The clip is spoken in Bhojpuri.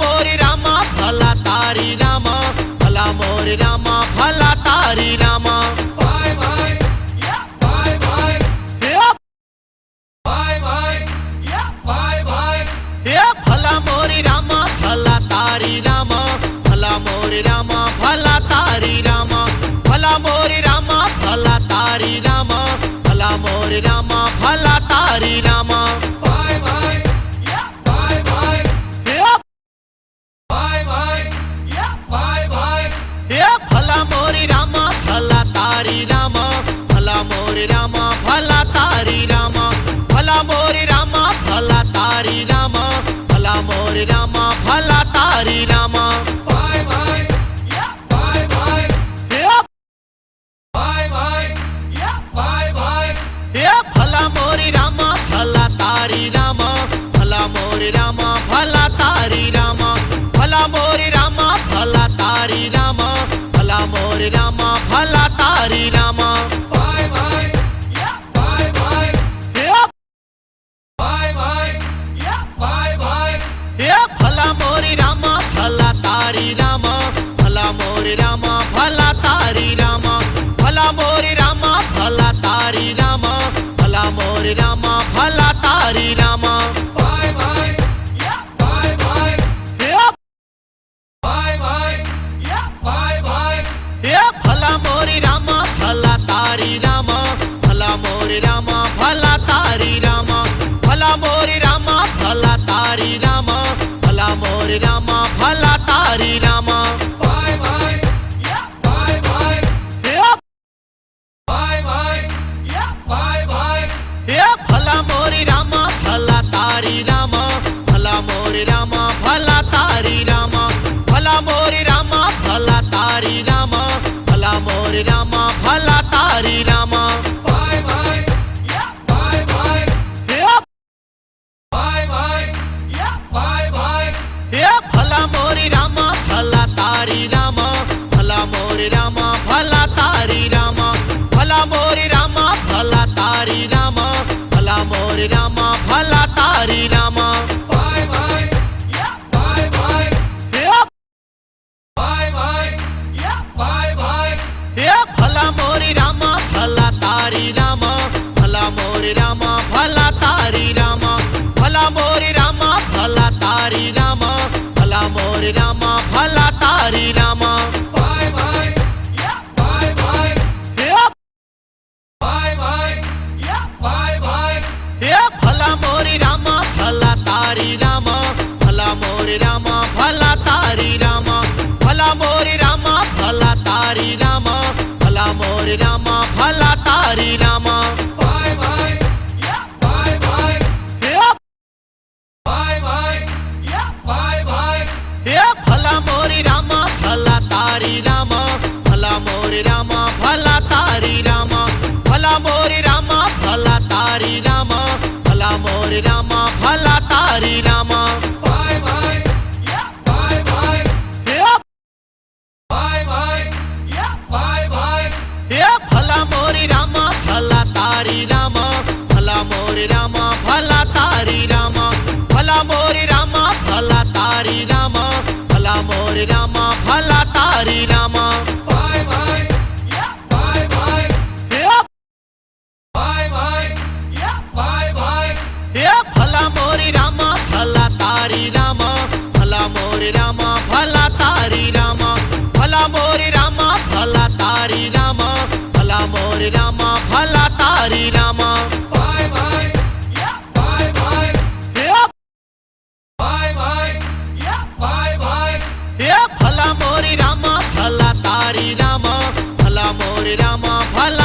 मोरी रामा भला तारी रामा, भला मोरी रामा भला तारी रामा। बाय बाय या बाय बाय बाय बाय या बाय बाय। हे भला मोरी रामा भला तारी रामा, भला मोरी रामा भला तारी रामा, भला मोरी रामा भला तारी रामा, भला मोरी रामा भला तारी रामा। बाय बाय या बाय बाय हे बाय बाय या बाय बाय। हे भला मोरी रामा भला तारी रामा, भला मोरी रामा भला तारी रामा, भला मोरी रामा भला तारी रामा, भला मोरी रामा भला तारी रामा। बाय बाय या बाय बाय हे बाय बाय या बाय बाय। हे भला मोरी रामा भला तारी रामा, भला मोरी रामा भला तारी रामा, भला मोरी रामा भला तारी रामा, भला मोरी रामा भला तारी रामा। बाय बाय या बाय बाय हे बाय बाय या बाय बाय। हे भला मोरी रामा भला तारी रामा, भला मोरी रामा भला तारी रामा, भला मोरी रामा भला तारी रामा, भला मोरी रामा भला तारी रामा। बाय बाय या बाय बाय हे बाय बाय या बाय बाय। हे भला मोरी रामा भला तारी रामा, भला मोरी रामा भला तारी रामा, भला मोरी रामा भला तारी रामा, भला मोरी रामा भला तारी रामा। बाय बाय या बाय बाय हे बाय बाय या बाय बाय। हे भला मोरी रामा भला तारी रामा, भला मोरी रामा भला तारी रामा, भला मोरी रामा भला तारी रामा, भला मोरी रामा भला तारी रामा। बाय बाय या बाय बाय हे बाय बाय या बाय बाय। हे भला मोरी रामा भला तारी रामा, भला मोरी रामा भला तारी रामा, भला मोरी रामा भला तारी रामा, भला मोरी रामा भला तारी रामा। बाय बाय या बाय बाय हे बाय बाय या बाय बाय। हे भला मोरी रामा भला तारी रामा, भला मोरी रामा भला तारी रामा, भला मोरी रामा भला तारी रामा, भला मोरी रामा भला तारी रामा। बाय बाय या बाय बाय हे बाय बाय या बाय बाय। हे भला मोरी रामा भला तारी रामा, भला मोरी रामा भला तारी रामा, भला मोरी रामा भला तारी रामा, भला मोरी रामा भला तारी रामा। बाय बाय या बाय बाय हे बाय बाय या बाय बाय। हे भला मोरी रामा भला तारी रामा, भला मोरी रामा भला तारी रामा, भला मोरी रामा भला तारी रामा, भला मोरी रामा भला तारी रामा। बाय बाय या बाय बाय हे बाय बाय या बाय बाय। हे भला मोरी रामा भला तारी रामा, भला मोरी रामा भला तारी रामा, भला मोरी रामा भला तारी रामा, भला मोरी रामा भला तारी रामा। बाय बाय या बाय बाय हे बाय बाय या बाय बाय। हे भला मोरी रामा भला तारी रामा, भला मोरी रामा भला तारी रामा, भला मोरी रामा भला तारी रामा, भला मोरी रामा भला तारी रामा। बाय बाय या बाय बाय हे बाय बाय या बाय बाय। हे भला मोरी रामा भला तारी रामा, भला मोरी रामा भला